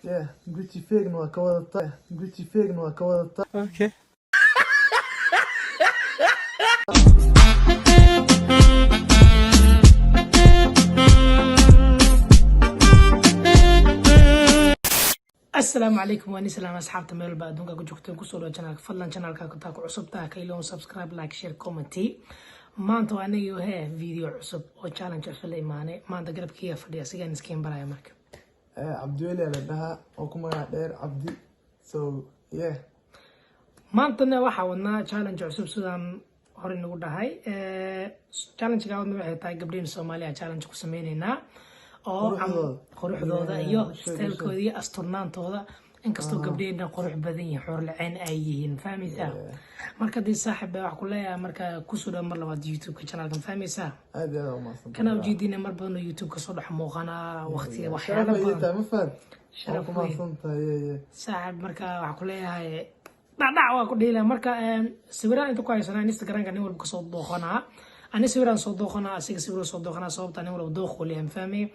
Yeah, Gucci fake no akawata. Gucci fake no akawata. Okay. السلام عليكم واني سلام اصحاب تميل بعدونك كجوجتين كسو دو channel fadlan channelka ku taa ku cusubtaa kaylo subscribe like share comment maanta waa anayo video cusub oo challenge cusub la imaanay maanta garabkiga fadhiya sigan iskeen baraya marka Abdiweli ala dhaha oo ku magac dheer Abdi. So yeah, maantana waxa wadnaa challenge cusub sidaan hore nagu dhahay challenge-ga waxay tahay gabdhaha Soomaaliya challenge ku sameeynayna oo quruxdooda iyo style-kooda iyo asturnaantooda inkastoo gabdhaheena qurux badan yihiin xor la'aan ay yihiin fahmaysaa marka dii saaxiib wax ku leeyahay marka ku soo dhaw mar labaad YouTube channel-kan fahmaysaa aad iyo aad u mahadsan kana ujeedina mar badan YouTube ka soo dhex muuqana waqtiga waxyaalo badan ma fahad sharaf ku mahadsan tahay saaxiib marka wax ku leeyahay dhacdac waa ku dheelaa marka sawiraan inta ku haysanaa Instagram-ka nin walba ka soo dooqanaa أنا سويران صدقنا أسيق سويران صدقنا صوبت أنا ولا دوخ ولا هم فهمي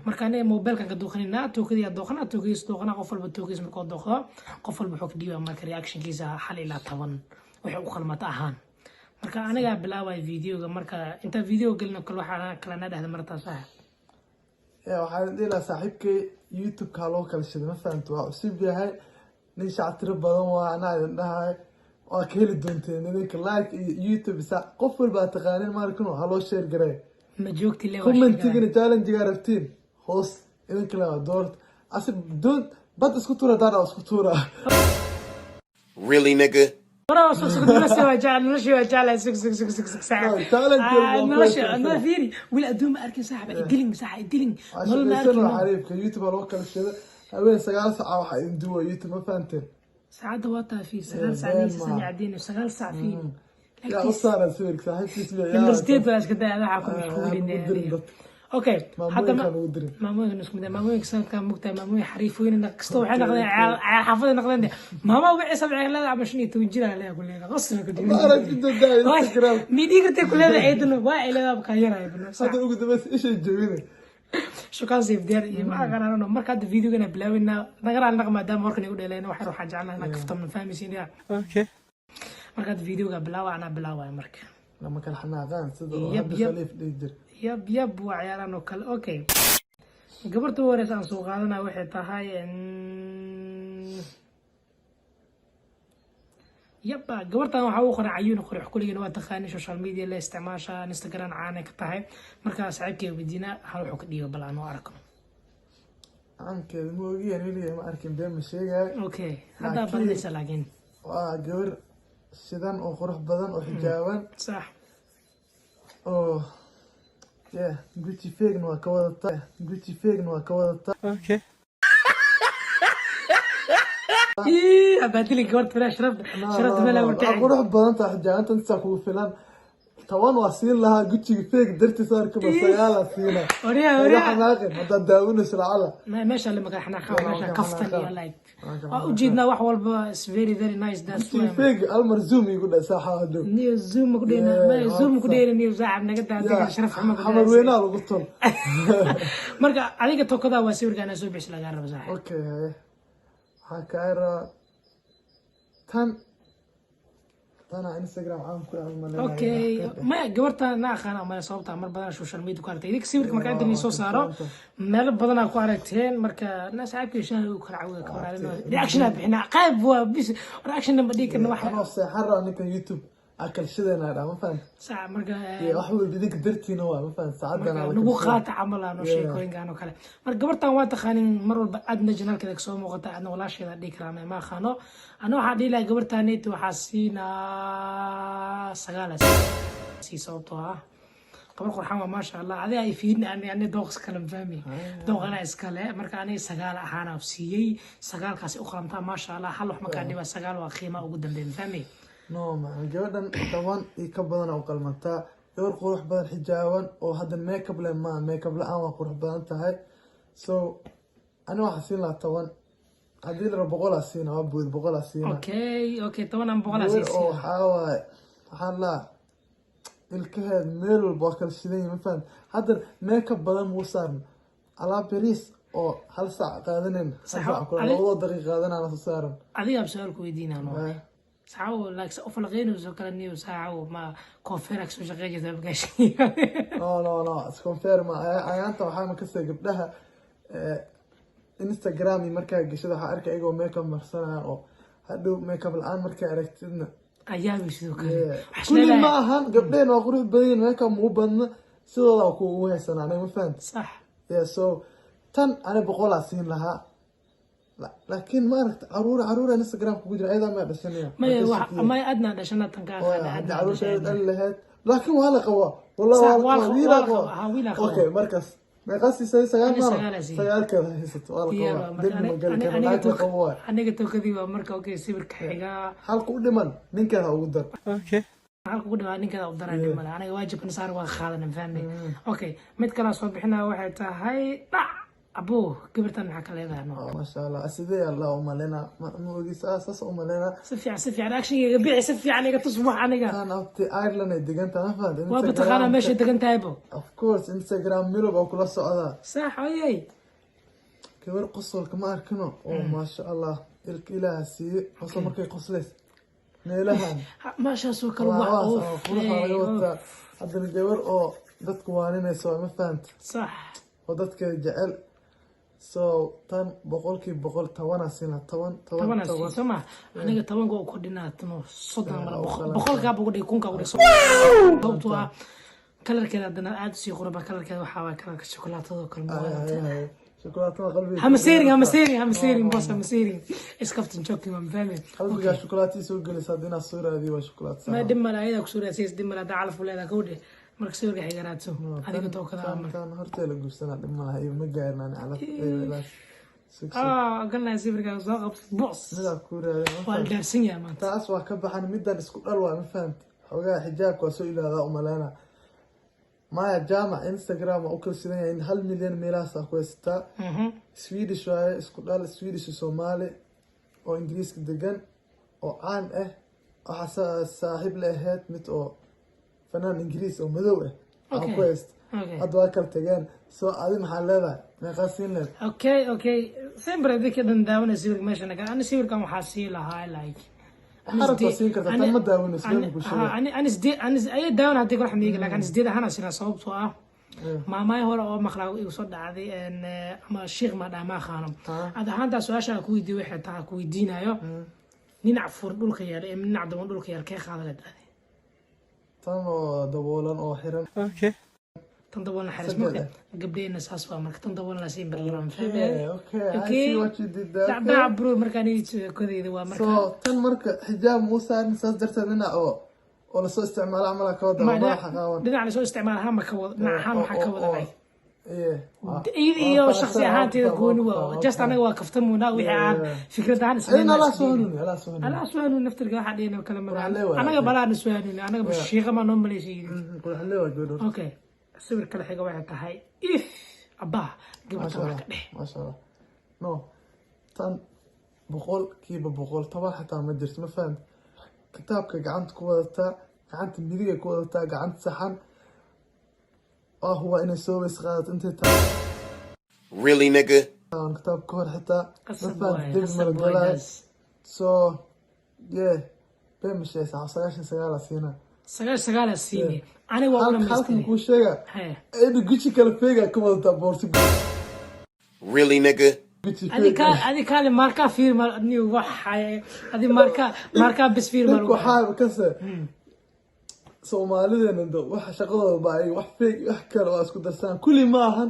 مركاني موبايل كان دوخني نا توكي دوخنا توكي صدقنا قفل بتوكي اسمه كود دوخا قفل بحك ديوا مرك رياكشن كيزا حل لا طبعا وحق خلمت أهان مركا أنا جاب بلاوي فيديو مركا أنت فيديو قلنا كل واحد كلنا ده مرتا صح يا waxaan dhila saaxiibkay YouTube ka loo kala shiday ma fahanto waa cusub yahay nin shactir badan waa anaa dhahay waa ka heli doonteen ninka like YouTube sa qof walba taqaanin markan waxa loo share garay ما جوكتي اللي commentigina challenge garabtiin hoos idinka la doort asib doon bad isku tuura dara isku tuura Really, nigga? مرة سوى جعل سك ساعة ما فيني ولا أدوم أركن ساحب إدلين ساحة إدلين والله ما أركن عارف يوتيوب لو كان كذا هوين سجال ساعة واحد يندوا يوتيوب ما فهمتين ساعات وقتها في سجال ساعة سنة قاعدين وسجال ساعة في لا أصلا أسويك صحيح تسمع في الستيت ولا كده أنا حكون مشغولين أوكي حتى ماموي نسمع ده ماموي كسر كان مقطع ماموي حريف وين إنك استوى حنا نقدر على حافظ نقدر ماما وقع سبع لا عمشني توجينا عليها أقول لك غصنا كده ما أعرف جدا ده إنستغرام ميدي قلت كل هذا عيدنا واعي لا بخيرها يا ابن هذا أقول بس إيش الجميلة شو كان زيف دير ما كان أنا مرة كده فيديو كنا بلاوينا نقرأ النغمة ده مركني يقول لنا واحد روح جعلنا هناك كفتم من فاهم يصير Okay. مرة كده فيديو كنا بلاوي أنا بلاوي مرك لما كان حنا غان صدق يب خليف ليدر يب وعيالنا وكل أوكي قبرت ورث عن سوق هذا واحد تهاي يب قبرت أنا وحوق عيون قرح كل جنوات تخاني سوشيال ميديا اللي استعماشها انستغرام عانك تهاي مركز سعيك بدينا هروح كديو بلا أنا أركم عنك الموجي يعني لي ما أركن بين مشيء أوكي هذا بلس لكن وجور سيدان أو قرح بدن أو حجابان صح أوه يا Gucci fake no akawata Gucci fake no akawata Okay. إيه أبدي قبرت فلا شرفت ملا وتعب قرح بدن تحجاب أنت تسافر فلان طبعا وصيل لها Gucci fake درتي صار كبسيالة فينا وريها حناقن هذا داون سرعة ما شاء الله ما احنا خاونا كفتن يا لايك وجدنا واحد والبا فيري فيري نايس داس Gucci fake المرزوم يقول ساحة هذا نيو زوم كدينا ما زوم كدينا نيو زعب نقد هذيك شرف حمر وينا لقطن مرقا عليك توكدا واسير كان سو بيش لا غرب صح اوكي هكايرا تن أنا إنستغرام عام كل عام اوكي ما قبرتا ناخانا ما صوبتا مر بدن سوشيال ميديا كارتي ديك سيرك marka inta soo saaro meel badan ku aragteen marka naas caabkiisana uu kala cawda ka waraalino reaction bixina qayb waa bis reaction ma dhigi karna waxa أنا سحر أنا يوتيوب أكل شذا أنا ما فهمت ساعة مرقا أحمد بديك درتي نوع ما فهمت ساعدنا نبغى قاطع عمل أنا شيء كورين كانوا كله مرقا برتا وقت خانين مرة بعدنا جنال كذا كسوم وقت عندنا ولا شيء ذا ديك رامي ما خانوا أنا واحد إلى قبرتا نيت وحسينا سجالة سي صوتها قبل قرحان ما شاء الله هذا يفيدني أني دوغس كلام فهمي دوغ أنا إسكاله مرقا أنا سجالة أحانا في سجال كاسي أخرى ما شاء الله حلو مكان دي سجال وخيمة وقدام بين فهمي نو ما جودن طبعا يكبرنا أو كلمتها يور قروح بدن حجابا أو هذا الميك اب لما ميك اب لأن قروح بدن تهاي سو أنا وحسين لا طبعا هذه اللي بقولها سينا أبود بقولها سينا أوكي طبعا أنا بقولها سينا أو حالا الكهد ميل والباكل الشدين ما فهمت هذا الميك اب بدن مو صار على باريس oo hal saac qaadanin hal Sax, saac kula adi- 2 daqiiqo qaadanana soo saaran adiga absaal ku weydiinaa saxaabo like ufalaqeyno soo kala niyo saxaabo ma conference soo shaqeeyay abgaashay no it's confirm ayaanta waxaa ma kasay gabdhaha Instagram markaa gashada waxaa arkay ayagoo makeup marsanayaan oo hadhow makeup la'aan markaa aragtidna ayaa sidoo kale kulli ma ahan gabdheen waa qurux badan makeup mu badna sidooda ku ugu haysanaa ma fahant صح so tan ana boqol siin lahaa laakiin ma aragta caruur Instagram ku jira ayada ma dhashanaya ما أدنى عشان تنكا أدنى عروس لكن ولا قوة والله ولا قوة أوكي مركز ما قصدي سيال مرة سيال كذا هيست ولا قوة دم مجال كذا لكن قوة أنا قلت كذي مركز أوكي سيبر كحيجا حلقة قد من نين كذا أقدر أوكي حلقة قد من نين كذا أقدر أنا واجب نصار وخالنا فهمني أوكي متكلم صبحنا واحد هاي أبوه قبرتنا حكى لي ذا ما شاء الله أسيدي الله أمالنا ما أجلس أساس أمالنا سفي على أكشن يبيع سفي عليك تصبح عليك أنا أبتي أيرلاند دقنت أنا فاهم وبتخانة ماشي دقنت أبو of course Instagram ميلو أو كل السعودة صح أي كبر قصول كما أركنه ما شاء الله الكلا سي قصة مركي قصلس ميلهان ما شاء سوك الله هذا الجبر أو دتك وانين سوا ما فهمت صح ودتك جعل tan boqolkii boqol 10 sina 10 sama aniga 10 go ku dhinaatno 30 boqolka ugu dhig kunka ugu dhig sababtoo ah kalarkeeda hadana aad si qurba kalarkeeda waxa waa kalarka shukulaatada kale shukulaatada qalbiga هم سيرين بس هم سيرين اسكفت نشوكي ما فاهمين qalbiga shukulaati soo gelisay hadina suuraadi waa shukulaad ما دم لا ايدك سوريا سيس دم لا دعف ولا كودي marka sawirka xigaraadso adiga too kada tan horteela guursana dhima laha iyo ma gaarnaan galnaa sawirka soo qabto boss mid ku raadin wal darsin yaa maanta taas waa ka baxan midan isku dhal waa ma fahant xogaa xijaabka waa soo ilaada umaleena maya jaamac Instagram oo kala sidan yahay 1 milyan meelaas ku haystaa Swedish waaye isku dhal Swedish Soomaali oo Ingiriiska degan oo aan waxa saaxiib leeyahay mid oo فنان إنجليزي أو مذوق أو كويس أدوار كالتجان سو عادي محل هذا ما قاسين لك أوكي سيمبر ذيك داون سيرك ماشي أنا سيرك كم حاسيلها هاي لايك حركة سيرك تتم داون سيرك وشيء أنا أي داون هديك راح نيجي لكن سديد أنا سير صوب سوا ما هو أو مخلو يوصل هذه إن ما الشيخ ما خانم هذا هذا سؤال شو كوي دي واحد تاع كوي دينا يو ننعفر دول خيار من نعدم دول خيار كي خالد هذه tan oo daboolan oo xiran tan daboolan xaris marka gabdheena saas waa marka tan daboolan la siin barnaamij okay what you did that da bro marka ni kodeeda waa marka so tan marka xijaab Musa saas darteedna oo la soo isticmaalo amala ka wada ma xaqawan dhinac la soo isticmaalaha ma ka wada naxan waxa ka wada iyo shakhsi ahaanteeda gooni waa just anaga waa kaftamuuna wixii aan fikradahan isla ala su'aanu naftirka waxa dheena kala maraan anaga balaan su'aanu anaga bashiiqa ma noo maleeyay okay sawir kale xiga waxa tahay if abba gabadha wax ka dhex ma sha Allah no tan boqolkiiba boqol toban xataa ma jirto ma fahant kitaabka gacanta ku wadata gacanta midiga ku wadata gacanta saxan هو إنه يسوي سقاط أنت really nigga كتاب كور حتى مثلا دب من الجلاس so yeah بمشي ساعة سجالة سينا سجالة سيني أنا وأنا مستني كل شيء إيه قلتي كلا فيجا كم تبورتي really nigga هذه كان ماركة فيرما نيو وح هذه ماركة بس فيرما كل حاجة كسر Soomaalida indo waxa shaqadooda baay wax feeg wax kale oo isku darsan kulli maahan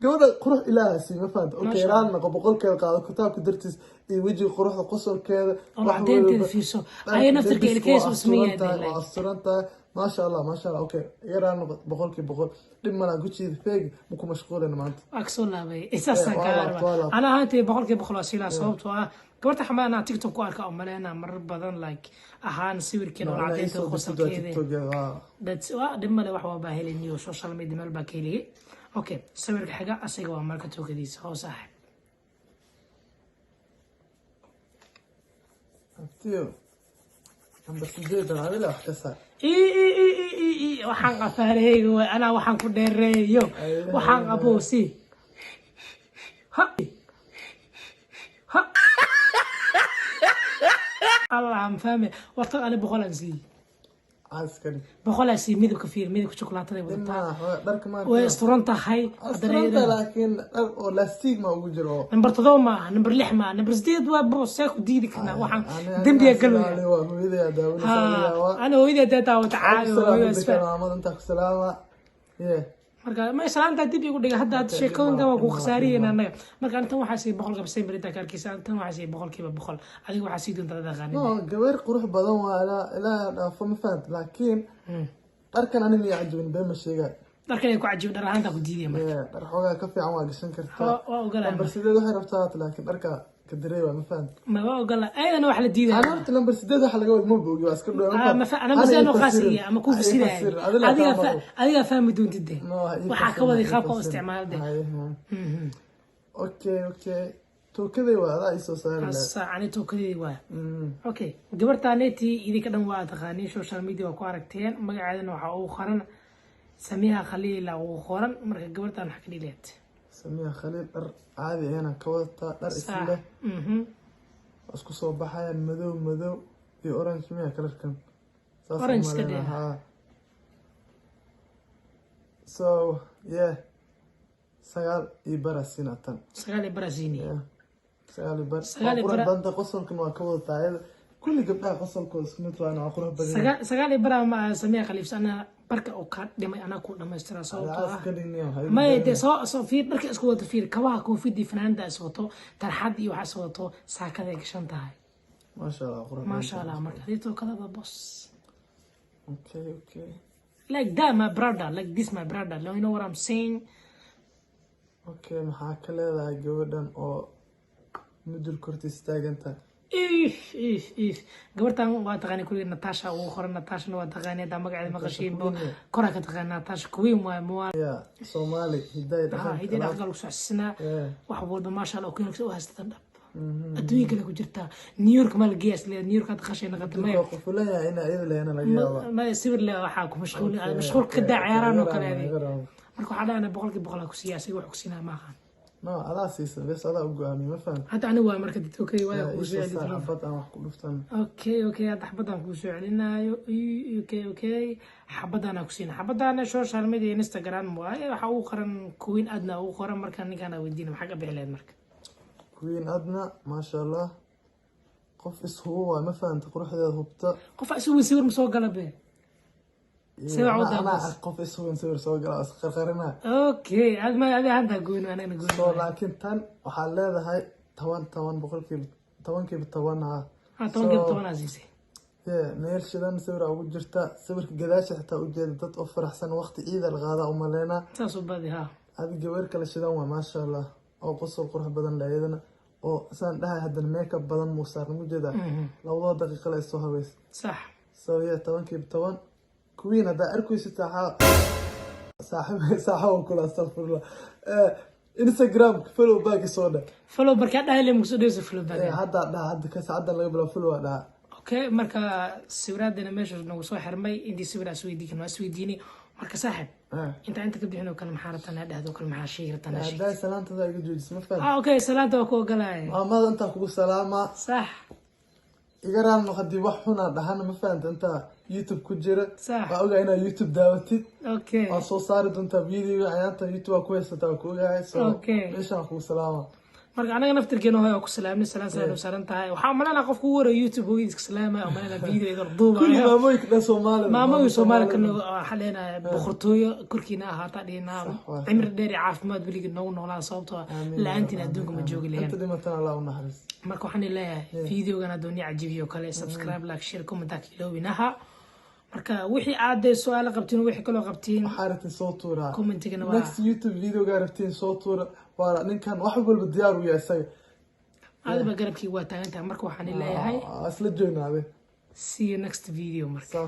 gabadha qurux ilaahay si ma faanta oo keeraan noqo boqolkeeda qaado kitaabka dartiis iyo wajiga quruxda qosolkeeda wax deynteeda fiirso ay naftirka ilkeys usmeeyay asturanta ma sha Allah okay yaraan noqo boqolkiiba boqol dhib mala gujiida feeg ma ku mashquulina maanta akson laabay isasan kaarba ana haantay boqolkiiba boqol asila sababtoo ah gabarta xamaana TikTok ku arka oo maleena marar badan like ahaan sawirkeena oo cadeynta qosolkeeda that's waa dhimale wax waa baahelin iyo social media meel baa keenay okay sawirka xiga asiga waa marka tookadiisa hoos ah Tio amba sideed la wax ka saar waxaan qafaareyga ana waxaan ku dheereeyo waxaan qaboosi ha ha Allah am fahme warta ani boqolan si عسكري boqolan si midabka fiir midabka chocolate wadata ما درك ما way isturanta hay أصلاً لكن لاستيك ما وجرو number 7 ma number 6 ma number 8 waa boos ku diidi kana waxaan dambiga galay هو إذا داول سالي أنا وإذا تاتا وتعالى السلام أنت السلامة marka ma islaanta dib igu dhiga hadda sheekooyinka waa ku khasaariyeen anaga marka inta waxa si 100% berita kaarkiisa inta waxa si 100% adiga waxa si doonta daqaanay gabar qurux badan waa la fahmi fahad laakiin dharkan ani ma yacjibin bema sheegay dharkan ay ku cajiib dhar ahaanta ku diiday marka dhar xogaa ka fiican waa gashan kartaa waa ogolaa number 8 waxay rabtaa laakiin dharka كدري ما فهمت ما أقول أيضا واحد جديد أنا قلت لمبر سداد واحد لقوا مو بوجي بس كله أنا بس أنا خاصية أما كوف سيرة هذه فاهم بدون جدة وحكوا ذي خافوا استعمال ده أوكي تو كذا وهذا يسوى صار بس يعني تو كذا واه أوكي جبرت عنيتي إذا كده وقت غاني سوشيال ميديا وكواركتين ما قاعدين وحقوا خرن سميها خليل أو خرن مرة جبرت عن حكي ليت سميها خليل عادي هنا كوتا در اسمه اسكو soo baxayaan madow iyo orange miya kalarkan orange kade so yeah sagaal iyo barasiinatan sagaal iyo barasiini sagaal iyo banta qosolkan waa ka wada taayad kulli gabdhaha qosolkooda isku mid waa qurux badan sagaal iyo bara ma sameeya khaliif sana barka oo ka dhimay ana ku dhameystira sababtoo ah ma yade soo fiir barka isku wada fiir kabaha koofidi fanaanda iswato tarxad iyo waxa iswato saakada ay gashan tahay ma sha Allah marka dito kala boss okay like that my brother like this my brother you know what I'm saying okay maxaa ka leedahay gabadhan oo mudul korti istaaganta gabartan waa taqaani kulli Natasha oo qoran Natasha waa taqaani da magaceeda maqashiin bo kora ka taqaani Natasha queen waa mo ya Somali hidayad dhaqan ku socodsiina wax walba ma sha Allah oo keenay oo haystaan adduunka kale ku jirta New York mal gees le New York ka qashayna qadmay qof leeyahay ina iyada leena laga yaabo ma sawir le waxa ku mashquul ka daacayaan oo kale marka waxa dhaana boqolkiiba ku siyaasay wax ku siinaa ma ahan no adaa siisa bes adaa u go'aamiyo ma fahanta hadda anigu waa marka dad okay waa ku soo celinayo xabad aan wax ku dhuftan okay hadda xabadaan ku soo celinayo okay xabadaan ku siina xabadaan social media Instagram waxa uu qoran Queen Adna uu qoran marka ninkan weydiin maxaa ka bixleen marka Queen Adna ma sha Allah qof ishuwa ma fahanta quruxdeeda hubta qof isuu sawir ma soo galabay أنا أقف اسمه نسوي سوق راس خرخرنا. أوكي هذا عندها قول أنا نقول. لكن تن وحلا هاي توان بقول كيف توان ها. توان كيف توان عزيزي. نيل شدان نسوي أول جرتا سوي قداش حتى وجد تتوفر أحسن وقت إذا الغداء وملينا. تصب هذه ها. هذه جوار كل شدان ما شاء الله أو قصة القرح بدن لعيدنا أو سان لها هذا الميك اب بدن موسار موجودة. لو ضاع دقيقة لا يسوها بس. صح. سوية توان كيف توان. كوين هذا أركوي ستاحة صاحب وكل أستغفر الله إنستغرام فلو باقي صودا فلو بركات هاي اللي مقصود فلو باقي هذا كاس عدا اللي قبل فلو هذا أوكي مركا سويرادنا ماشي نوصل حرمي إندي سويرا سويدي كنا سويديني مركا صاحب أنت كبدي حنا وكل محارتنا هذا وكل محاشير تناشي هذا سلامته ذا يجوز اسمه فهم أوكي سلامته وكو قلاي ماذا أنت أقول سلامة صح يقرأ إنه قد يوحنا دهنا ما فهمت أنت يوتيوب كجرة صح أقول أنا يوتيوب داوتي أوكي أصلا صارت أنت فيديو يعني أنت يوتيوب كويس تاكل يعني أوكي ليش أقول سلامة marka anaga naftirkeena hooyo ku salaamnay salaam saaran tahay waxa malana qof ku wara YouTube hooyadiis salaama ama ina video idar duuba kulli maamoyinka Soomaaliya maamoyinka Soomaaliya kan xaleena boqortooyo korkiina ahaata dhina cimri dheer caafimaad waliga noo noolaa sababtoo laantina adduunka ma joogi lahayn inta dhimatana Allah u naxariis marka waxaan leeyahay videogan adoon cajibiyo kale subscribe like share comment ilowinaha marka wixii aad su'aalo qabtiin wixii kale qabtiin xaaratin soo tuura commentigana waa next YouTube video gaarabtiin soo tuura waa ninkan wax walba diyaar u yahay aadba garabkii waa taagantaa marka waxaan leeyahay asla joognaade see you next video marka